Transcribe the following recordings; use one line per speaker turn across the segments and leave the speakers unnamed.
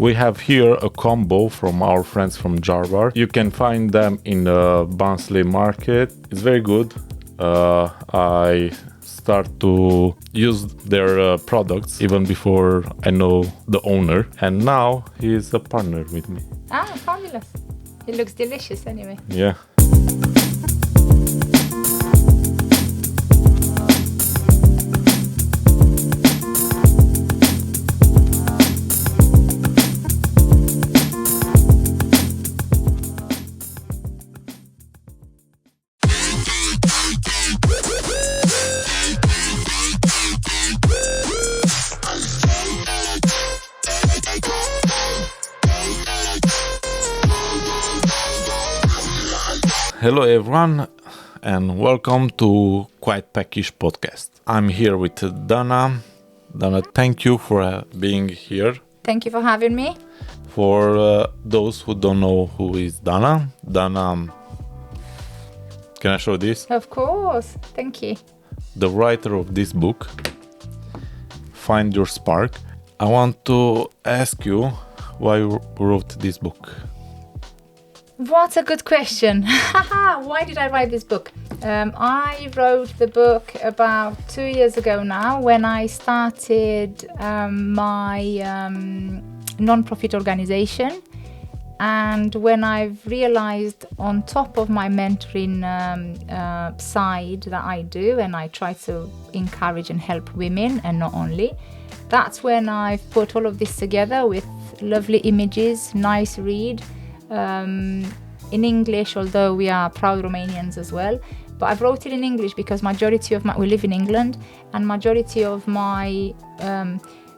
We have here a combo from our friends from Jarbar. You can find them in the Barnsley market. It's very good. I start to use their products even before I know the owner, and now he is a partner with me.
Ah, fabulous. It looks delicious anyway.
Yeah. Hello everyone and welcome to Quite Peckish podcast. I'm here with Dana. Dana, thank you for being here.
Thank you for having me.
For those who don't know who is Dana, can I show this?
Of course. Thank you.
The writer of this book, Find Your Spark. I want to ask you why you wrote this book.
What a good question. Why did I write this book? I wrote the book about 2 years ago now when I started my non-profit organization, and when I've realized on top of my mentoring side that I do, and I try to encourage and help women and not only, that's when I've put all of this together with lovely images, nice read, in English, although we are proud Romanians as well. But I wrote it in English because we live in England, and majority of my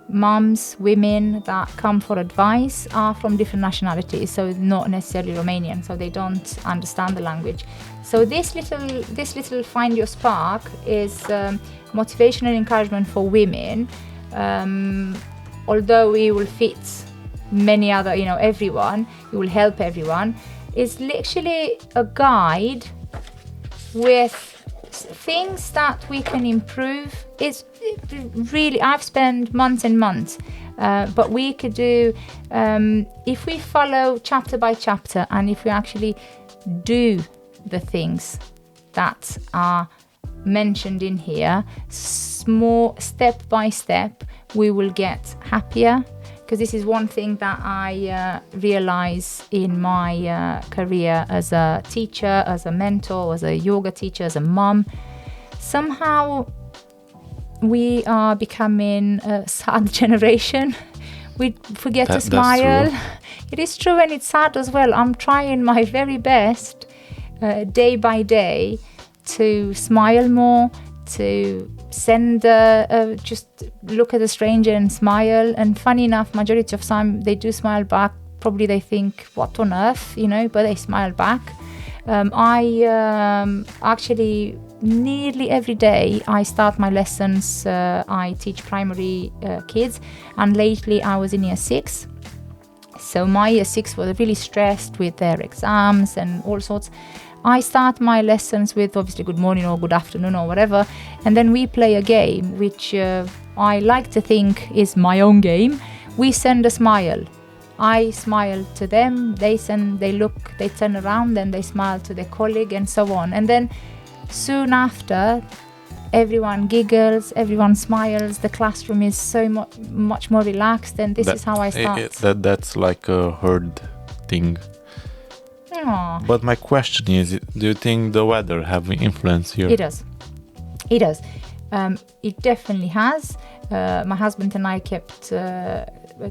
moms, women that come for advice are from different nationalities, so not necessarily Romanian, so they don't understand the language. So this little Find Your Spark is motivation and encouragement for women, although it will fit many other, everyone, it will help everyone. It's literally a guide with things that we can improve. It's really, I've spent months and months, but we could do, if we follow chapter by chapter, and if we actually do the things that are mentioned in here, small step by step, we will get happier. Because this is one thing that I realize in my career as a teacher, as a mentor, as a yoga teacher, as a mom. Somehow we are becoming a sad generation. We forget to smile. It is true, and it's sad as well. I'm trying my very best day by day to smile more, to send just look at a stranger and smile, and funny enough, majority of time they do smile back. Probably they think, what on earth, but they smile back. I actually nearly every day I start my lessons. I teach primary kids, and lately I was in year 6, so my year 6 was really stressed with their exams and all sorts. I start my lessons with obviously good morning or good afternoon or whatever, and then we play a game which I like to think is my own game. We send a smile. I smile to them, they look, they turn around, then they smile to their colleague, and so on. And then soon after, everyone giggles, everyone smiles, the classroom is so much more relaxed, and this is how I start.
That's like a herd thing.
Aww.
But my question is, do you think the weather have influence here?
It does. It definitely has. My husband and I kept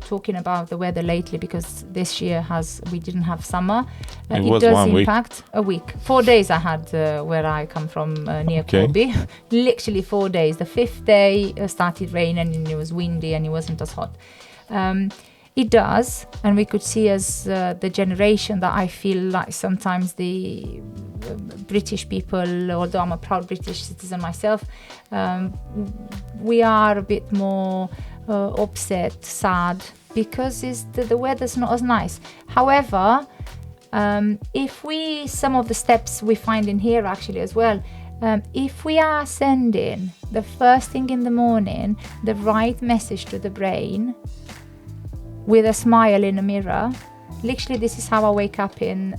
talking about the weather lately, because this year we didn't have summer. It does impact a week. 4 days I had where I come from, near Corby. Literally 4 days. The 5th day started raining, and it was windy, and it wasn't as hot. It does, and we could see as the generation that I feel like sometimes the British people, although I'm a proud British citizen myself, we are a bit more upset, sad, because the weather's not as nice. However, if some of the steps we find in here actually as well, if we are sending the first thing in the morning the right message to the brain, with a smile in a mirror. Literally, this is how I wake up in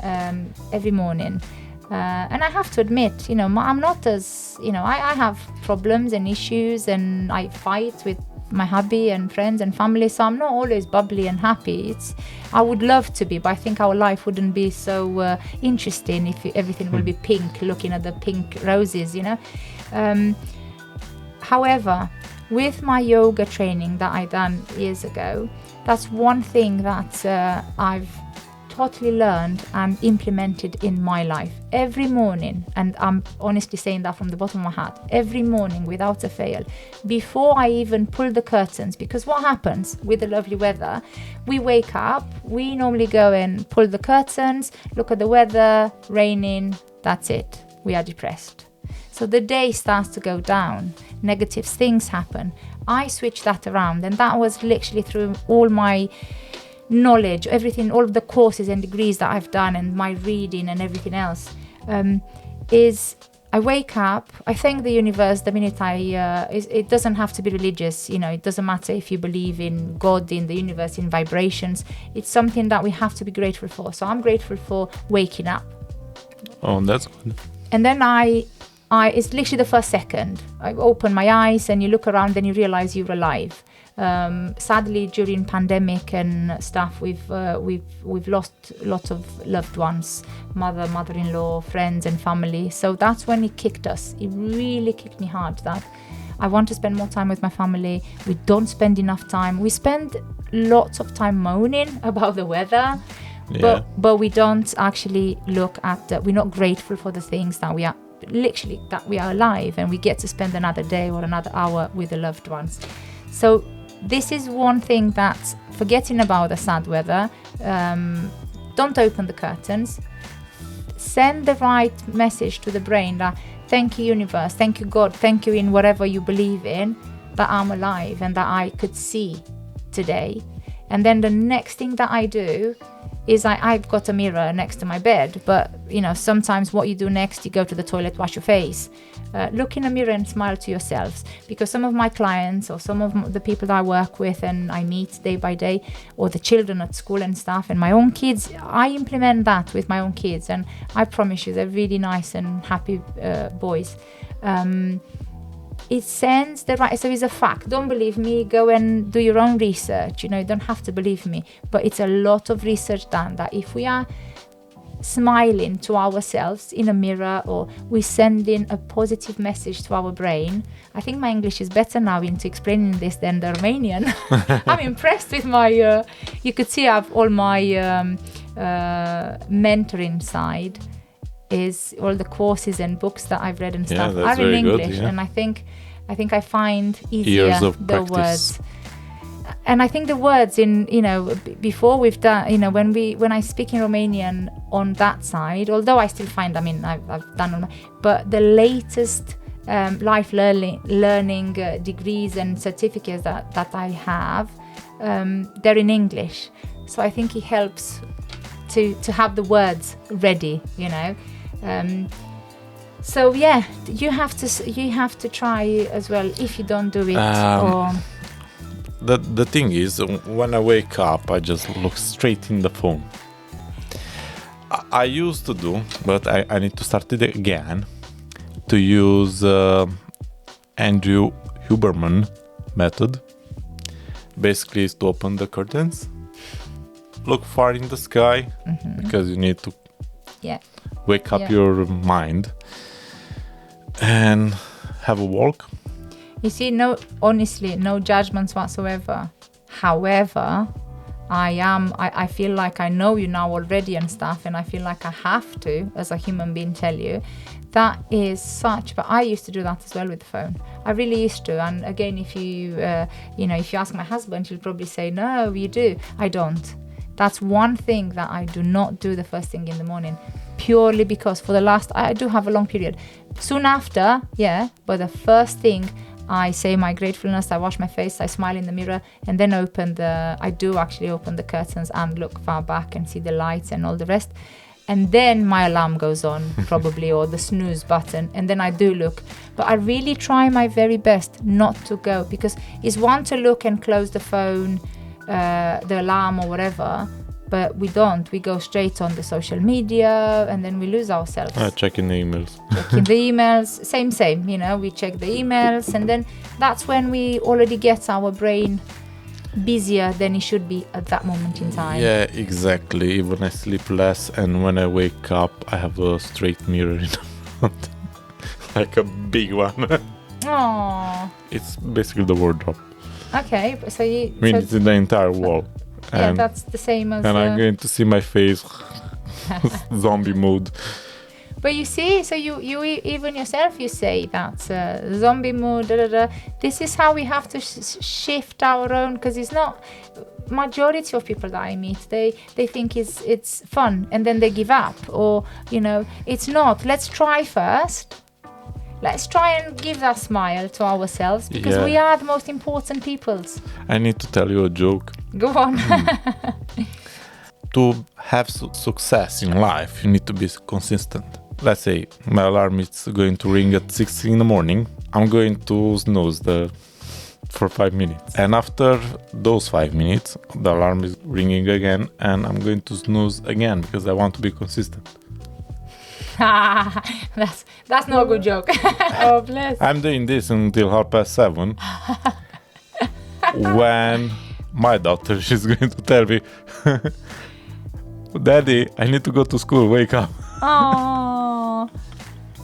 every morning. And I have to admit, I'm not as, I have problems and issues, and I fight with my hubby and friends and family, so I'm not always bubbly and happy. I would love to be, but I think our life wouldn't be so interesting if everything will be pink, looking at the pink roses, However, with my yoga training that I done years ago, that's one thing that I've totally learned and implemented in my life every morning, and I'm honestly saying that from the bottom of my heart, every morning without a fail, before I even pull the curtains. Because what happens with the lovely weather, we wake up, we normally go and pull the curtains, look at the weather, raining, that's it, we are depressed. So the day starts to go down, negative things happen. I switched that around, and that was literally through all my knowledge, everything, all of the courses and degrees that I've done, and my reading and everything else, is I wake up, I thank the universe the minute it doesn't have to be religious, it doesn't matter if you believe in God, in the universe, in vibrations. It's something that we have to be grateful for. So I'm grateful for waking up.
Oh, that's good.
And then it's literally the first second. I open my eyes and you look around and you realize you're alive. Sadly, during pandemic and stuff, we've lost lots of loved ones, mother-in-law, friends and family. So that's when it kicked us. It really kicked me hard that I want to spend more time with my family. We don't spend enough time. We spend lots of time moaning about the weather.
Yeah.
But we don't actually look at we're not grateful for the things that we are literally, that we are alive and we get to spend another day or another hour with the loved ones. So this is one thing that's forgetting about the sad weather. Don't open the curtains. Send the right message to the brain that thank you universe, thank you God, thank you in whatever you believe in, that I'm alive and that I could see today. And then the next thing that I do is I've got a mirror next to my bed, but sometimes what you do next, you go to the toilet, wash your face, look in a mirror and smile to yourselves. Because some of my clients or some of the people that I work with and I meet day by day, or the children at school and stuff, and my own kids, I implement that with my own kids, and I promise you they're really nice and happy boys. It sends the right, so it's a fact. Don't believe me, go and do your own research. You don't have to believe me, but it's a lot of research done that if we are smiling to ourselves in a mirror, or we send in a positive message to our brain. I think my English is better now into explaining this than the Romanian. I'm impressed with my, you could see I have all my mentoring side is all the courses and books that I've read and stuff are in English, and I think I find easier the words. And I think the words in before we've done when I speak in Romanian on that side, although I still find I've done all but the latest life learning degrees and certificates that I have, they're in English, so I think it helps to have the words ready, so yeah, you have to try as well if you don't do it.
The thing is, when I wake up, I just look straight in the phone. I used to do, but I need to start it again, to use Andrew Huberman method. Basically, is to open the curtains, look far in the sky, because you need to wake up your mind, and have a walk.
You see, honestly, no judgments whatsoever. However, I feel like I know you now already and stuff, and I feel like I have to, as a human being, tell you that is such. But I used to do that as well with the phone. I really used to. And again, if you if you ask my husband, he'll probably say, no, you do. I don't. That's one thing that I do not do the first thing in the morning, purely because I do have a long period. Soon after, but the first thing, I say my gratefulness, I wash my face, I smile in the mirror, and then I do actually open the curtains and look far back and see the lights and all the rest. And then my alarm goes on, probably, or the snooze button, and then I do look. But I really try my very best not to go, because it's one to look and close the phone, the alarm or whatever, but we don't. We go straight on the social media and then we lose ourselves.
Checking the emails.
Checking the emails, same, you know, we check the emails, and then that's when we already get our brain busier than it should be at that moment in time.
Yeah, exactly. Even I sleep less, and when I wake up, I have a straight mirror in front, like a big one.
Oh.
It's basically the wardrobe.
Okay, so you.
I mean, it's in the entire wall.
Yeah, that's the same as.
And I'm going to see my face, zombie mode.
But you see, so you even yourself, you say that zombie mode. This is how we have to shift our own, because it's not. Majority of people that I meet, they think it's fun, and then they give up, or you know, it's not. Let's try first. Let's try and give that smile to ourselves, because we are the most important peoples.
I need to tell you a joke.
Go on.
To have success in life, you need to be consistent. Let's say my alarm is going to ring at 6 in the morning. I'm going to snooze for 5 minutes. And after those 5 minutes, the alarm is ringing again, and I'm going to snooze again because I want to be consistent.
That's not a good joke. Oh, bless.
I'm doing this until 7:30 when my daughter is going to tell me, Daddy, I need to go to school, wake up.
Oh,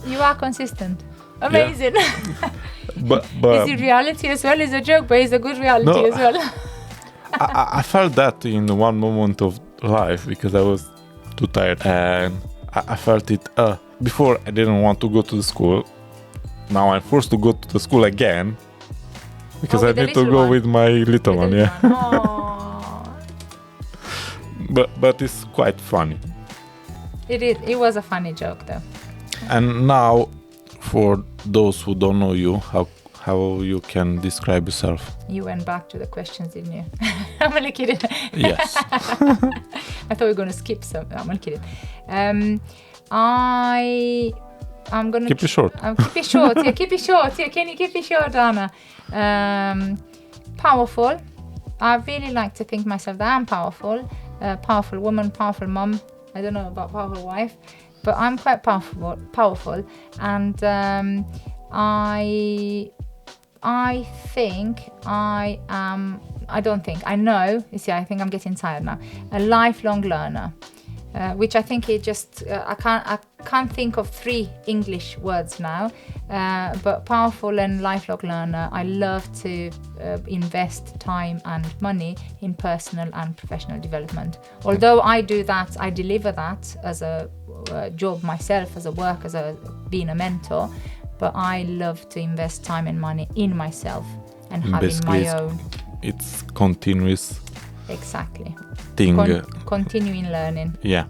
you are consistent. Amazing.
Yeah. But
is it reality as well? It's a joke, but it's a good reality as well.
I felt that in one moment of life because I was too tired, and I felt it. Before I didn't want to go to the school. Now I'm forced to go to the school again because I need to go with my little one. Yeah. But it's quite funny.
It is. It was a funny joke though.
And now, for those who don't know you, how you can describe yourself?
You went back to the questions, didn't you? I'm only kidding.
Yes.
I thought we were going to skip some. I'm only kidding. I'm gonna
keep it short.
Keep it short. Yeah, keep it short. Yeah, can you keep it short, Anna? Powerful. I really like to think myself that I'm powerful. Powerful woman, powerful mom. I don't know about powerful wife, but I'm quite powerful, and I think I am. I don't think. I know. You see, I think I'm getting tired now. A lifelong learner. Which I think it just I can't think of 3 English words now, but powerful and lifelong learner. I love to invest time and money in personal and professional development. Although I do that, I deliver that as a job myself, as a work, being a mentor. But I love to invest time and money in myself and having
basically
my own.
It's continuous.
Exactly.
Thing.
Continuing learning.
Yeah.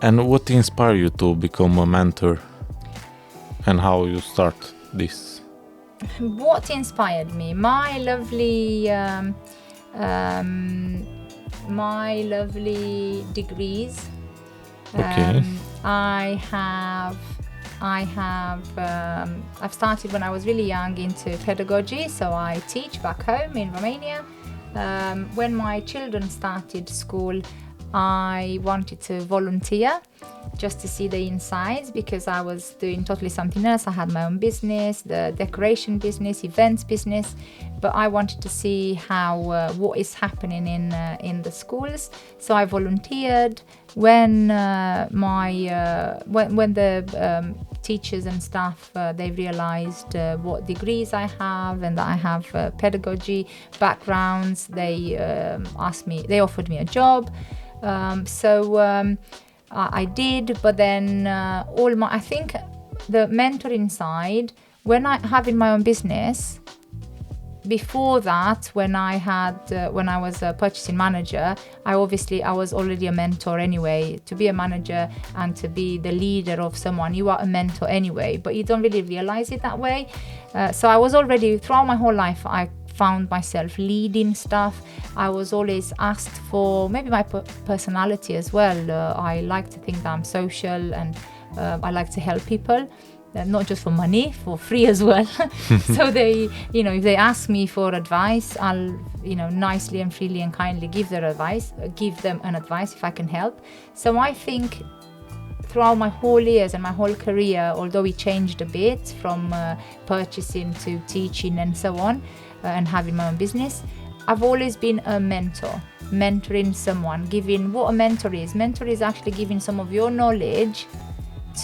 And what inspired you to become a mentor? And how you start this?
What inspired me? My lovely degrees.
Okay.
I've started when I was really young into pedagogy, so I teach back home in Romania. When my children started school, I wanted to volunteer just to see the insides, because I was doing totally something else. I had my own business, the decoration business, events business, but I wanted to see what is happening in the schools. So I volunteered. When when the teachers and staff they realized what degrees I have and that I have pedagogy backgrounds, they offered me a job. I did, but then I think the mentoring side, when I having my own business, before that, when I was a purchasing manager, I was already a mentor anyway. To be a manager and to be the leader of someone, you are a mentor anyway, but you don't really realize it that way. So I was already, throughout my whole life, I found myself leading stuff. I was always asked for maybe my personality as well. I like to think that I'm social and I like to help people. not just for money, for free as well. So they, if they ask me for advice, I'll, nicely and freely and kindly give them an advice if I can help. So I think throughout my whole years and my whole career, although it changed a bit from purchasing to teaching and so on, and having my own business, I've always been a mentor, mentoring someone, giving what a mentor is. Mentor is actually giving some of your knowledge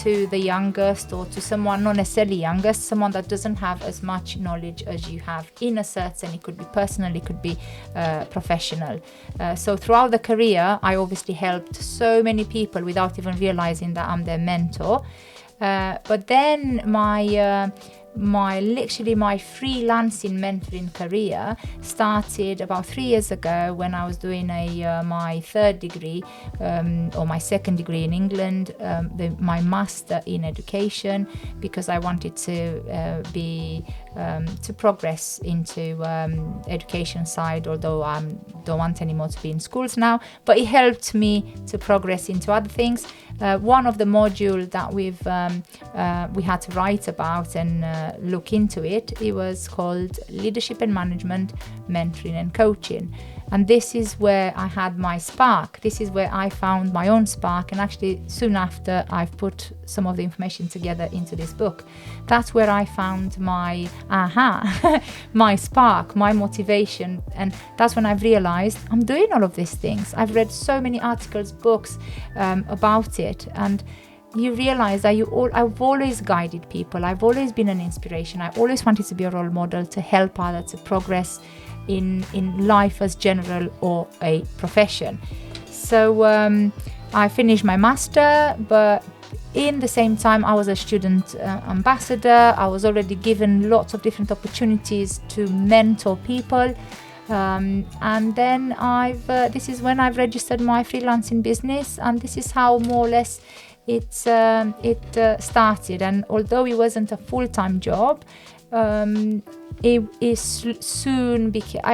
to the youngest, or to someone not necessarily youngest, someone that doesn't have as much knowledge as you have in a certain, it could be personal, it could be professional. So throughout the career, I obviously helped so many people without even realizing that I'm their mentor. But then my freelancing mentoring career started about 3 years ago when I was doing my third degree, or my second degree in England, my master in education, because I wanted to to progress into education side, although I don't want anymore to be in schools now, but it helped me to progress into other things. One of the modules that we had to write about and look into it was called Leadership and Management, Mentoring and Coaching. And this is where I had my spark. This is where I found my own spark. And actually, soon after, I've put some of the information together into this book. That's where I found my my spark, my motivation. And that's when I've realized I'm doing all of these things. I've read so many articles, books about it. And you realize that I've always guided people. I've always been an inspiration. I always wanted to be a role model, to help others to progress in life as general or a profession. So I finished my master, but in the same time I was a student ambassador. I was already given lots of different opportunities to mentor people, and then this is when I've registered my freelancing business, and this is how more or less it started. And although it wasn't a full-time job, I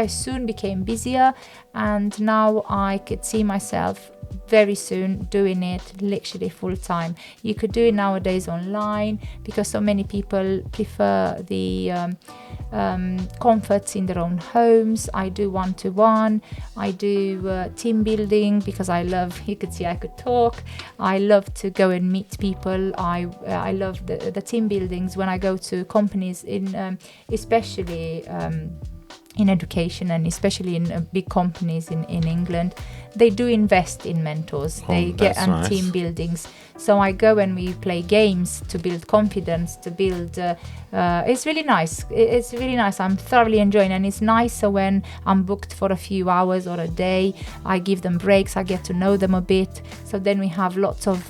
soon became busier, and now I could see myself very soon doing it literally full time. You could do it nowadays online, because so many people prefer the comforts in their own homes. I do one-to-one, I do team building, because I love, you could see I could talk, I love to go and meet people. I love the team buildings when I go to companies, in especially in education, and especially in big companies in England. They do invest in mentors. They get nice. Team buildings. So I go and we play games to build confidence, to build it's really nice. It's really nice. I'm thoroughly enjoying it. And it's nicer when I'm booked for a few hours or a day. I give them breaks. I get to know them a bit. So then we have lots of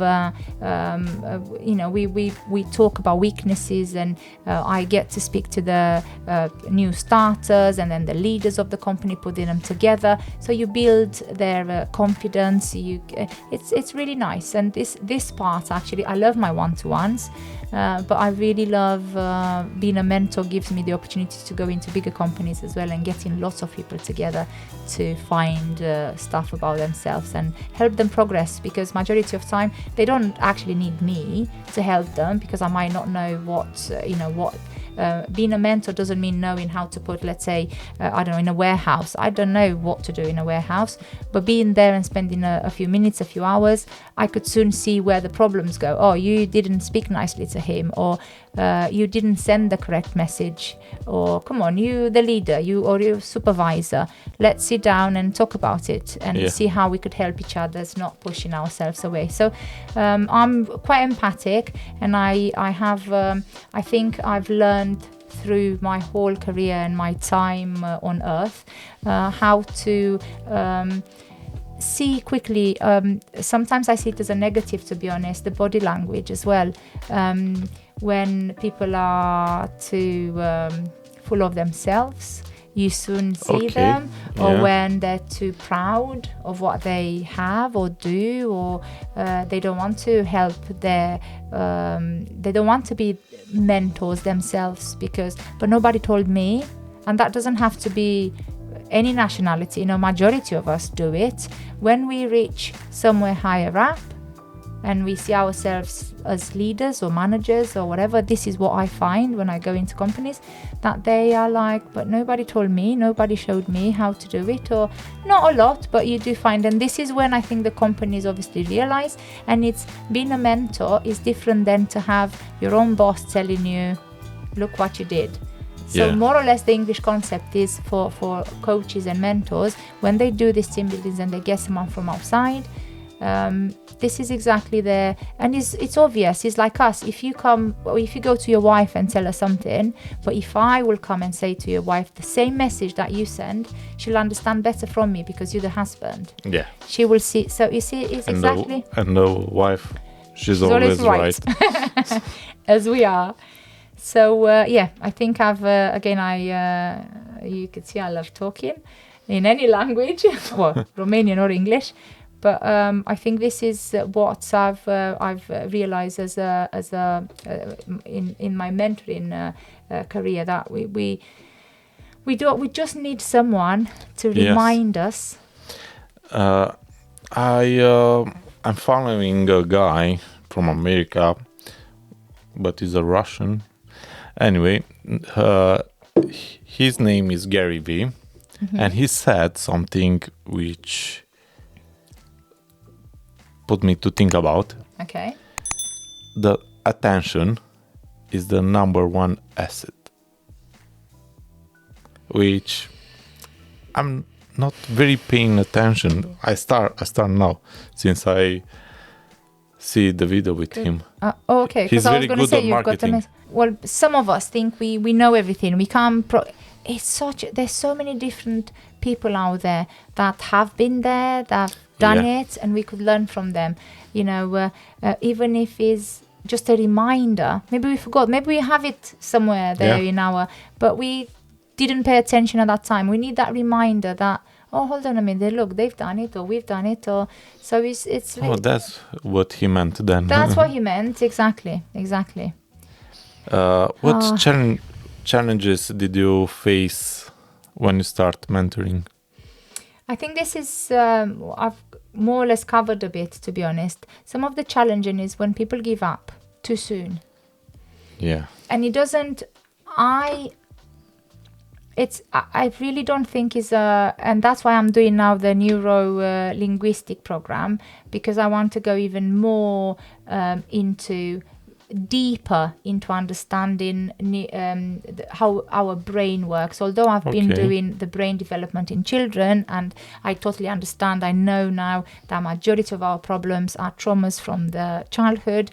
we talk about weaknesses, and I get to speak to the new starters and then the leaders of the company, putting them together. So you build their confidence. It's really nice. And this part, actually, I love my one-to-ones, but I really love being a mentor. Gives me the opportunity to go into bigger companies as well, and getting lots of people together to find stuff about themselves and help them progress, because majority of time they don't actually need me to help them, because I might not know what being a mentor doesn't mean knowing how to put, let's say, I don't know, in a warehouse. I don't know what to do in a warehouse, but being there and spending a few minutes, a few hours, I could soon see where the problems go. Oh, you didn't speak nicely to him, or you didn't send the correct message, or come on, you, the leader, or your supervisor, let's sit down and talk about it and see how we could help each other, not pushing ourselves away. So I'm quite empathic, and I think I've learned through my whole career and my time on earth how to see quickly. Sometimes I see it as a negative, to be honest, the body language as well. When people are too full of themselves, you soon see them, or when they're too proud of what they have or do, or they don't want to help they don't want to be mentors themselves, but nobody told me. And that doesn't have to be any nationality. Majority of us do it. When we reach somewhere higher up, and we see ourselves as leaders or managers or whatever. This is what I find when I go into companies, that they are like, but nobody told me, nobody showed me how to do it, or not a lot, but you do find. And this is when I think the companies obviously realize, and it's being a mentor is different than to have your own boss telling you, look what you did. So more or less the English concept is for coaches and mentors, when they do these team buildings and they get someone from outside, this is exactly the, and it's obvious. It's like us. If you come, or if you go to your wife and tell her something, but if I will come and say to your wife the same message that you send, she'll understand better from me because you're the husband.
Yeah.
She will see. So you see, it's
And
exactly.
the wife, she's always right.
As we are. So I think I've you could see I love talking in any language, well, Romanian or English. But I think this is what I've realized in my mentoring career, that we just need someone to remind us.
I'm following a guy from America, but he's a Russian. Anyway, his name is Gary V, and he said something which put me to think about.
Okay.
The attention is the number one asset, which I'm not very paying attention. I start now since I see the video with him.
Okay.
He's very good at marketing.
Well, some of us think we know everything. We can't. There's so many different people out there that have been there, that have done it, and we could learn from them. You know, even if it's just a reminder. Maybe we forgot. Maybe we have it somewhere there in our, but we didn't pay attention at that time. We need that reminder that, oh, hold on a minute, look, they've done it, or we've done it, or so it's.
Oh, that's what he meant then.
That's what he meant. Exactly.
What challenges did you face when you start mentoring?
I think this is, I've more or less covered a bit, to be honest. Some of the challenging is when people give up too soon.
Yeah.
And it doesn't, I really don't think is and that's why I'm doing now the neuro-linguistic program, because I want to go even more deeper into understanding how our brain works. Although I've been doing the brain development in children, and I totally understand, I know now that majority of our problems are traumas from the childhood.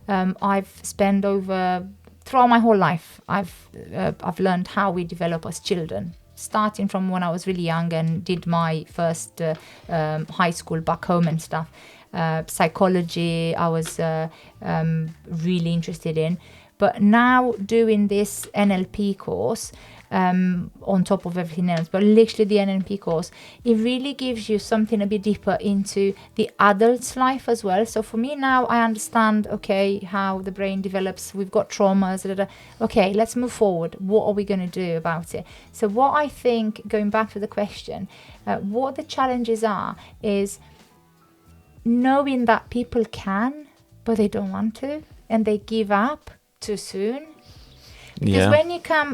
I've spent throughout my whole life, I've learned how we develop as children, starting from when I was really young and did my first high school back home and stuff. Psychology I was really interested in, but now doing this NLP course on top of everything else, but literally the NLP course, it really gives you something a bit deeper into the adult's life as well. So for me now, I understand, how the brain develops. We've got traumas. Okay, let's move forward. What are we going to do about it? So what I think, going back to the question, what the challenges are is knowing that people can, but they don't want to, and they give up too soon. Because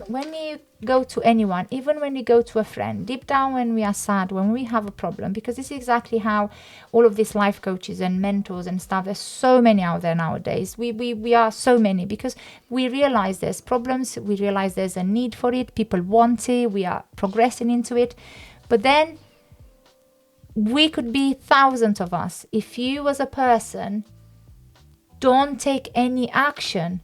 when you go to anyone, even when you go to a friend, deep down when we are sad, when we have a problem, because this is exactly how all of these life coaches and mentors and stuff, there's so many out there nowadays. We are so many, because we realize there's problems, we realize there's a need for it, people want it, we are progressing into it. But then we could be thousands of us. If you as a person don't take any action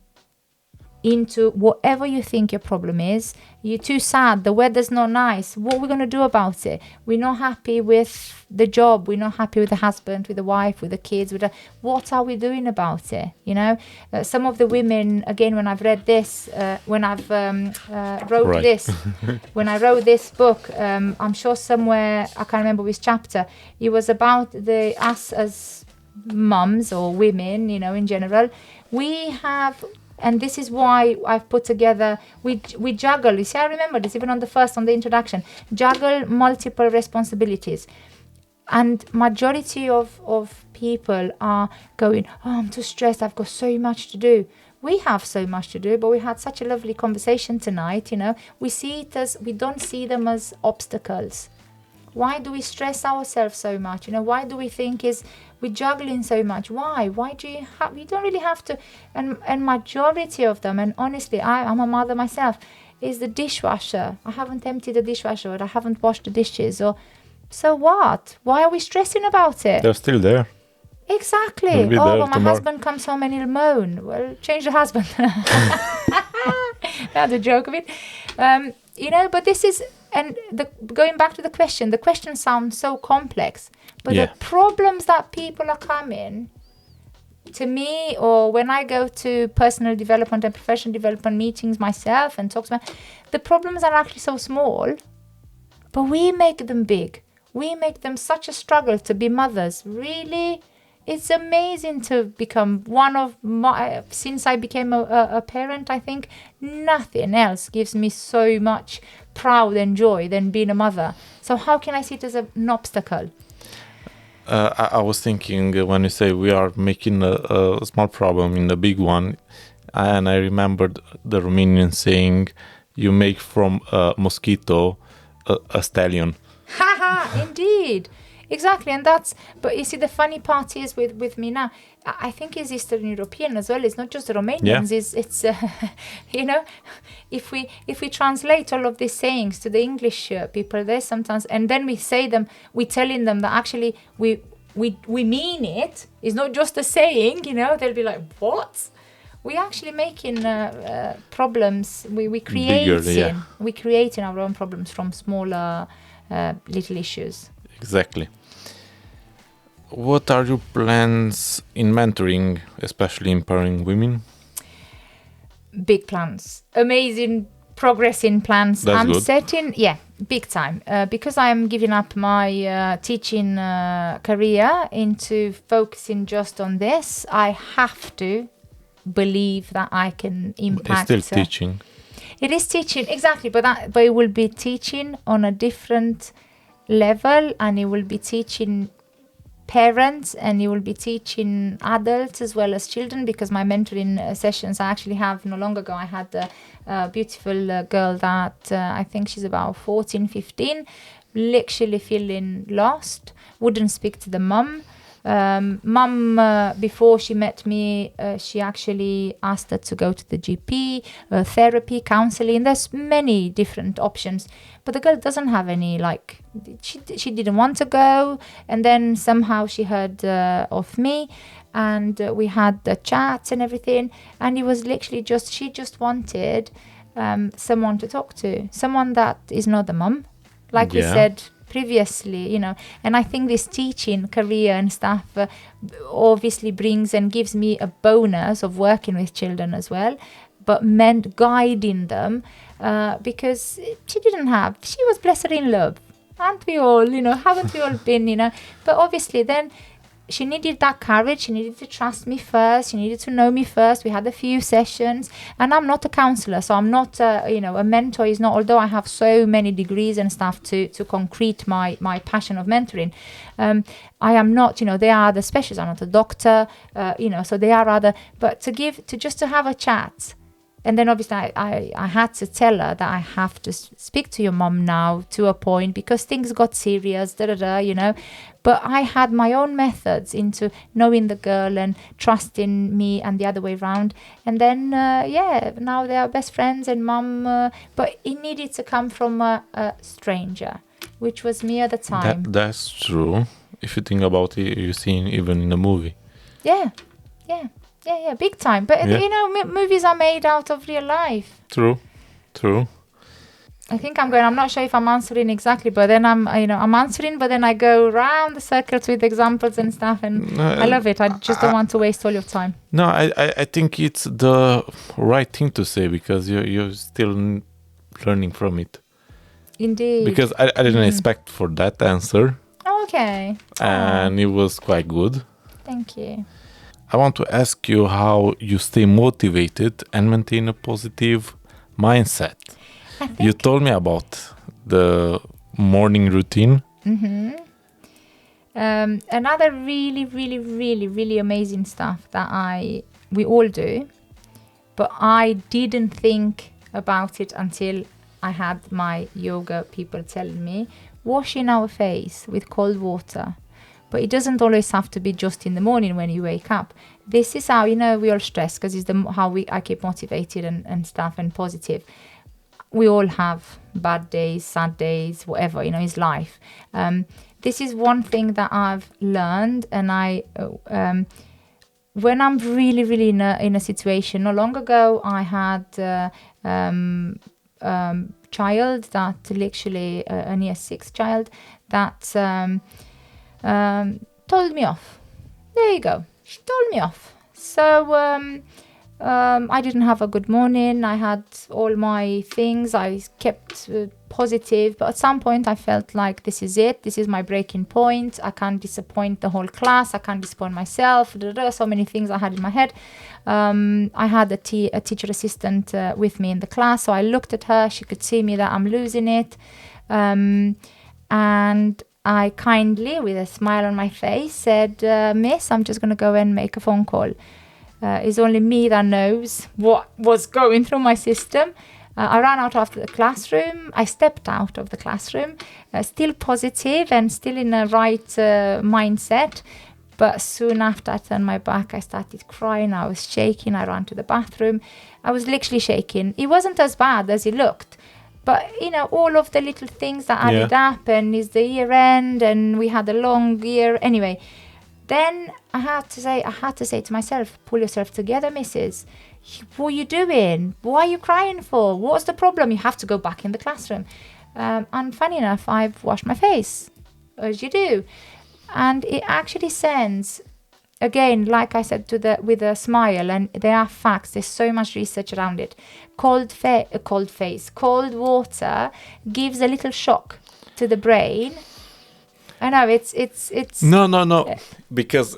into whatever you think your problem is, you're too sad, the weather's not nice, what are we going to do about it? We're not happy with the job, we're not happy with the husband, with the wife, with the kids, what are we doing about it? You know, some of the women, again, when I've read this, when I've wrote this, when I wrote this book, I'm sure somewhere, I can't remember which chapter, it was about us as mums or women, you know, in general. We have, and this is why I've put together, we juggle, you see, I remember this even on the introduction, juggle multiple responsibilities. And majority of people are going, oh, I'm too stressed, I've got so much to do. We have so much to do, but we had such a lovely conversation tonight, we don't see them as obstacles. Why do we stress ourselves so much? Why do we think we're juggling so much? Why do you don't really have to. And majority of them, and honestly, I'm a mother myself, is the dishwasher. I haven't emptied the dishwasher, or I haven't washed the dishes, or so what? Why are we stressing about it?
They're still there.
Exactly.
Will be
Oh,
there
but my
tomorrow.
husband comes home and he'll moan. Well, change the husband. That's a joke of it. But this is, and going back to the question sounds so complex, but
Yeah.
the problems that people are coming to me, or when I go to personal development and professional development meetings myself and talk to the problems are actually so small, but we make them big. We make them such a struggle to be mothers. Really, it's amazing to become since I became a parent, I think nothing else gives me so much pride and joy than being a mother. So how can I see it as an obstacle?
I was thinking when you say we are making a small problem in a big one, and I remembered the Romanian saying, you make from a mosquito a stallion.
Haha, indeed. Exactly, but you see, the funny part is with me now, I think it's Eastern European as well. It's not just the Romanians.
Yeah.
It's if we translate all of these sayings to the English people, there sometimes, and then we say them, we telling them that actually we mean it. It's not just a saying. They'll be like, what? We actually making problems. We creating.
Bigger, yeah.
We creating our own problems from smaller little issues.
Exactly. What are your plans in mentoring, especially empowering women?
Big plans, amazing progressing plans.
That's
I'm
good.
setting, big time, because I'm giving up my teaching career into focusing just on this. I have to believe that I can impact.
It's still teaching.
It is teaching, exactly, but it will be teaching on a different level, and it will be teaching parents, and it will be teaching adults as well as children, because my mentoring sessions I actually have no long ago. I had a beautiful girl that I think she's about 14, 15, literally feeling lost, wouldn't speak to the mum. Before she met me, she actually asked her to go to the GP, therapy, counseling. There's many different options, but the girl doesn't have any, she didn't want to go. And then somehow she heard of me, and we had the chats and everything. And it was literally she just wanted someone to talk to, someone that is not the mum, like we said previously, and I think this teaching career and stuff obviously brings and gives me a bonus of working with children as well, but meant guiding them, because she was blessed in love. Aren't we all, haven't we all been, but obviously then she needed that courage. She needed to trust me first. She needed to know me first. We had a few sessions, and I'm not a counselor, so I'm not, a mentor is not, although I have so many degrees and stuff to concrete my passion of mentoring. I am not, they are other specialists. I'm not a doctor, so they are other, but to have a chat. And then obviously I had to tell her that I have to speak to your mom now to a point, because things got serious, But I had my own methods into knowing the girl and trusting me, and the other way around. And then, now they are best friends and mom. But it needed to come from a stranger, which was me at the time.
That's true. If you think about it, you see even in a movie.
Yeah, big time. But, movies are made out of real life.
True.
I think I'm not sure if I'm answering exactly, but then I'm answering, but then I go around the circles with examples and stuff, and I love it. I just don't want to waste all your time.
No, I think it's the right thing to say, because you're still learning from it.
Indeed.
Because I didn't expect for that answer.
Oh, okay.
And it was quite good.
Thank you.
I want to ask you how you stay motivated and maintain a positive mindset. You told me about the morning routine.
Mm-hmm. Another really amazing stuff that we all do, but I didn't think about it until I had my yoga people telling me, washing our face with cold water. But it doesn't always have to be just in the morning when you wake up. This is how, we all stress, because it's how I keep motivated and stuff and positive. We all have bad days, sad days, whatever, is life. This is one thing that I've learned, and when I'm really in a situation. Not long ago, I had child that literally a year 6 child that told me off. There you go. She told me off. So I didn't have a good morning. I had all my things. I kept positive. But at some point I felt like this is it. This is my breaking point. I can't disappoint the whole class. I can't disappoint myself. So many things I had in my head. I had a teacher assistant with me in the class. So I looked at her. She could see me that I'm losing it. And I kindly, with a smile on my face, said, Miss, I'm just going to go and make a phone call. It's only me that knows what was going through my system. I ran out of the classroom. I stepped out of the classroom, still positive and still in the right mindset. But soon after I turned my back, I started crying. I was shaking. I ran to the bathroom. I was literally shaking. It wasn't as bad as it looked. But, all of the little things that added up, and it's the year end, and we had a long year. Anyway, then I had to say to myself, pull yourself together, missus. What are you doing? What are you crying for? What's the problem? You have to go back in the classroom. And funny enough, I've washed my face, as you do. And it actually sends, again, like I said, with a smile, and there are facts. There's so much research around it. Cold water gives a little shock to the brain. I know it's
No. Because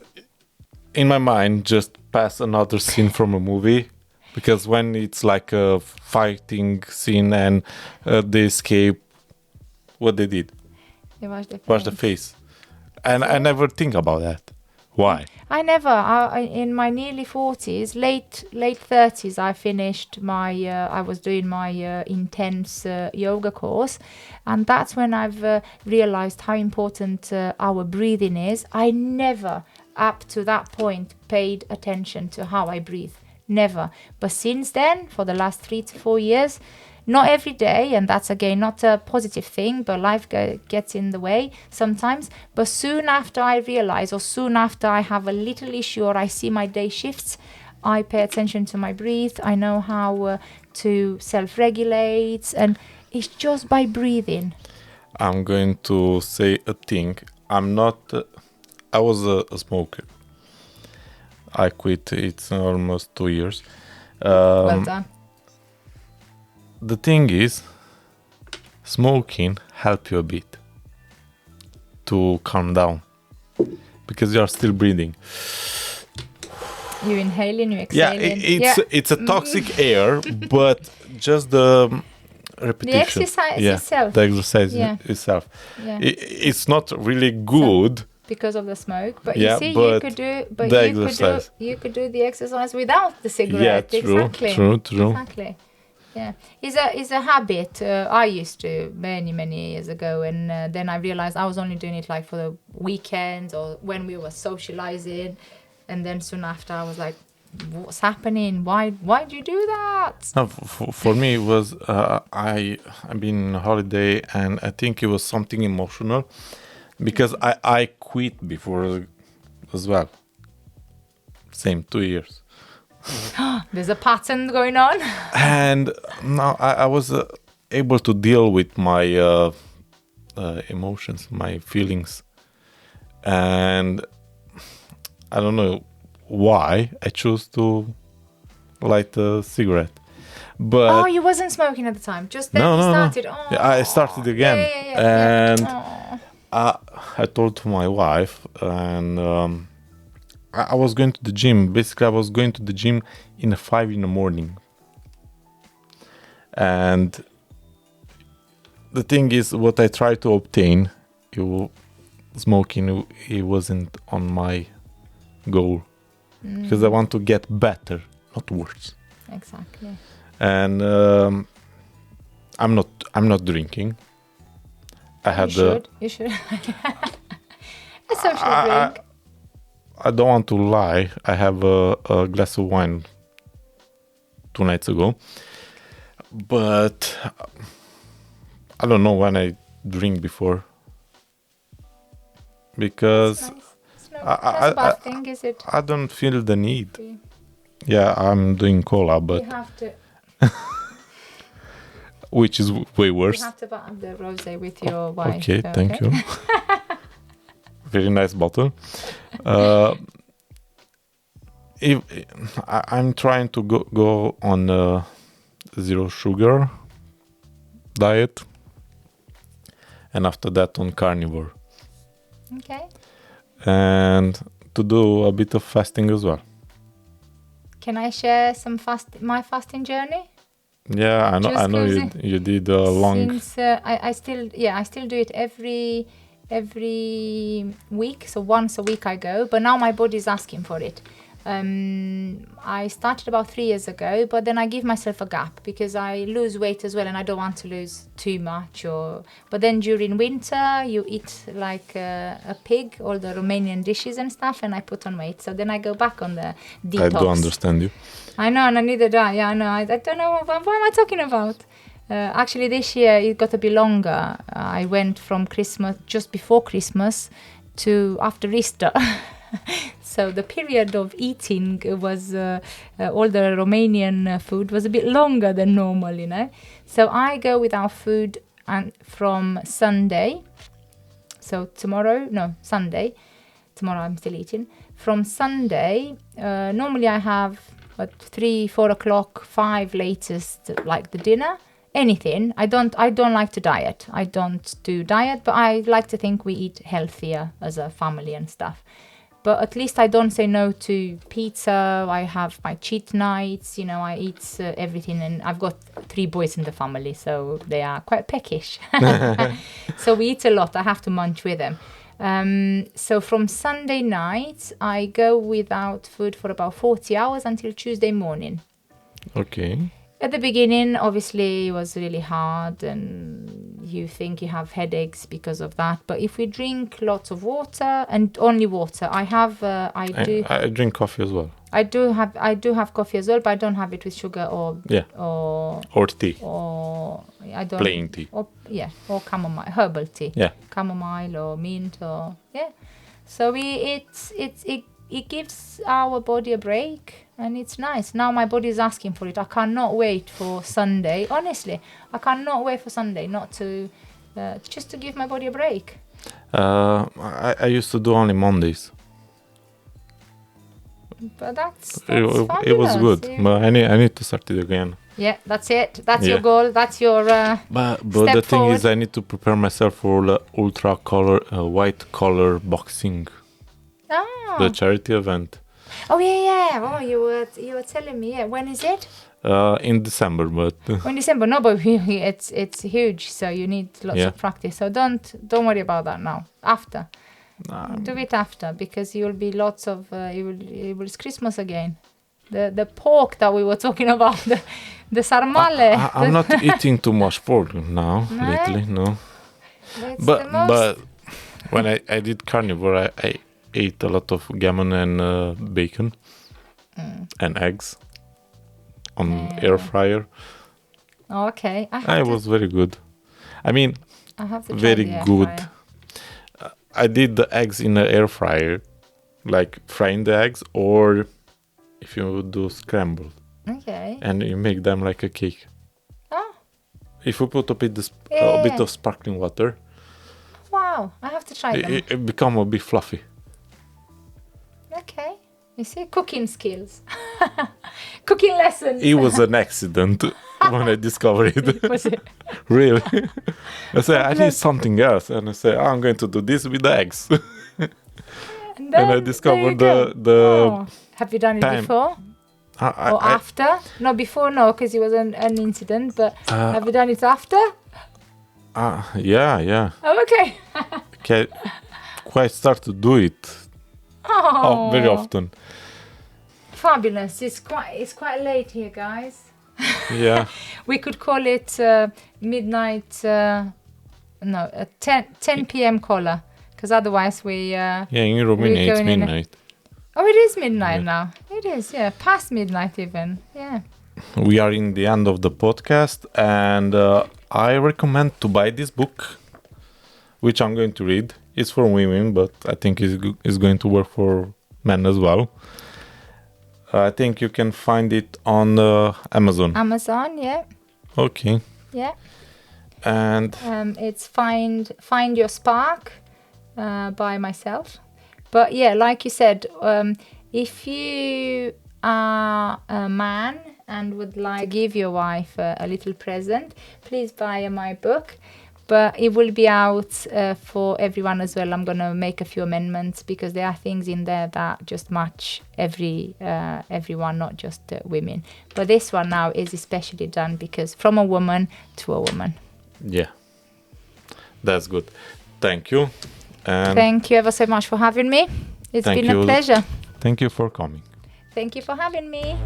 in my mind, just pass another scene from a movie. Because when it's like a fighting scene and they escape, what they did?
They
wash the face. And I never think about that. Why?
I never. In my nearly 40s, late 30s, I finished I was doing my intense yoga course, and that's when I've realized how important our breathing is. I never, up to that point, paid attention to how I breathe. Never. But since then, for the last 3 to 4 years, not every day, and that's again not a positive thing, but life gets in the way sometimes. But soon after I realize, or soon after I have a little issue, or I see my day shifts, I pay attention to my breath. I know how to self-regulate, and it's just by breathing.
I'm going to say a thing. I was a smoker. I quit. It's almost 2 years.
Well done.
The thing is, smoking helps you a bit to calm down because you are still breathing.
You inhaling, you exhaling.
It's a toxic air, but just the repetition.
The exercise itself.
The exercise itself.
Yeah.
It's not really good.
Because of the smoke, but
you
see,
but
you could do, but you could do the exercise without the cigarette.
Yeah, true,
exactly.
True.
Exactly. Yeah, it's a habit. I used to many years ago, and then I realized I was only doing it like for the weekends or when we were socializing, and then soon after I was like, "What's happening? Why do you do that?"
No, for me it was I've been on holiday, and I think it was something emotional. Because I quit before as well. Same, 2 years.
There's a pattern going on.
And now I was able to deal with my emotions, my feelings. And I don't know why I chose to light a cigarette. But
you wasn't smoking at the time. Just then you started.
No. Yeah, I started again. And I told to my wife, and I was going to the gym. Basically, I was going to the gym in 5 a.m. And the thing is, what I try to obtain, smoking, it wasn't on my goal because I want to get better, not worse.
Exactly.
And I'm not drinking. I had
You should. A social drink.
I don't want to lie. I have a glass of wine 2 nights ago, but I don't know when I drink before because
That's nice. It's not a bad thing, is it?
I don't feel the need.
Okay.
Yeah, I'm doing cola, but
You have to.
which is way worse.
You have to buy the rosé with your wife.
Okay, thank you. Very nice bottle. If I'm trying to go on a zero sugar diet, and after that on carnivore,
Okay.
and to do a bit of fasting as well.
Can I share some my fasting journey?
Yeah, I know.
Just
I know you did a long.
Since I still do it every week. So once a week I go, but now my body's asking for it. I started about 3 years ago, but then I give myself a gap because I lose weight as well, and I don't want to lose too much. But then during winter, you eat like a pig, all the Romanian dishes and stuff, and I put on weight. So then I go back on the detox.
I do understand you.
I know, and neither do I. Yeah, I know. I don't know what am I talking about. Actually, this year it got to be longer. I went from Christmas, just before Christmas, to after Easter. So the period of eating was all the Romanian food was a bit longer than normal, you know. So I go without food and from Sunday. So Sunday. Tomorrow I'm still eating. From Sunday, normally I have at 3, 4 o'clock, 5 latest, like the dinner. Anything. I don't like to diet. I don't do diet, but I like to think we eat healthier as a family and stuff. But at least I don't say no to pizza. I have my cheat nights. You know, I eat everything, and I've got 3 boys in the family, so they are quite peckish. So we eat a lot. I have to munch with them. So from Sunday night, I go without food for about 40 hours until Tuesday morning.
Okay.
At the beginning, obviously, it was really hard, and you think you have headaches because of that. But if we drink lots of water, and only water, I
drink coffee as well.
I do have coffee as well, but I don't have it with sugar or
tea
or I don't
plain tea
or chamomile, herbal tea.
Yeah,
chamomile or mint or So it gives our body a break. And it's nice. Now my body is asking for it. I cannot wait for Sunday. Honestly, I cannot wait for Sunday not to, just to give my body a break.
I used to do only Mondays.
But that's
it was good. But I need to start it again.
Yeah, that's it. That's your goal. That's your
But
step
the thing
forward.
is, I need to prepare myself for the ultra color, white collar boxing, the charity event.
Oh yeah. Oh, you were telling me. Yeah. When is it?
In December, but
In December. No, but it's huge, so you need lots of practice. So don't worry about that now. After, do it after, because you'll be lots of. It will Christmas again. The pork that we were talking about, the sarmale.
I'm not eating too much pork now lately. No, but when I did carnivore, I ate a lot of gammon and bacon and eggs on air fryer.
Okay,
it was very good. I mean,
I have to try
very
the air
good.
fryer.
I did the eggs in the air fryer, like frying the eggs, or if you do scrambled.
Okay.
And you make them like a cake.
Oh.
If you put a bit of sparkling water.
Wow, I have to try them.
It become a bit fluffy.
Okay. You see, cooking skills. Cooking lessons.
It was an accident when I discovered it.
Was it?
Really? I said, I need something else. And I said, I'm going to do this with the eggs.
And
I discovered the
Have you done it before? Or after? No, before, no, because it was an incident. But have you done it after?
Yeah.
Oh, okay.
Okay. quite start to do it very often.
Fabulous. It's quite late here, guys.
Yeah.
We could call it midnight, 10 p.m. caller, because otherwise we...
in Romania it's midnight.
Oh, it is midnight now. It is, past midnight even. Yeah.
We are in the end of the podcast, and I recommend to buy this book, which I'm going to read. It's for women, but I think it's going to work for men as well. I think you can find it on Amazon.
Amazon, yeah.
Okay.
Yeah.
And
it's Find Your Spark by myself. But yeah, like you said, if you are a man and would like to give your wife a little present, please buy my book. But it will be out for everyone as well. I'm going to make a few amendments because there are things in there that just match everyone, not just women. But this one now is especially done because from a woman to a woman.
Yeah, that's good. Thank you. And
thank you ever so much for having me. It's been a pleasure.
Thank you for coming.
Thank you for having me.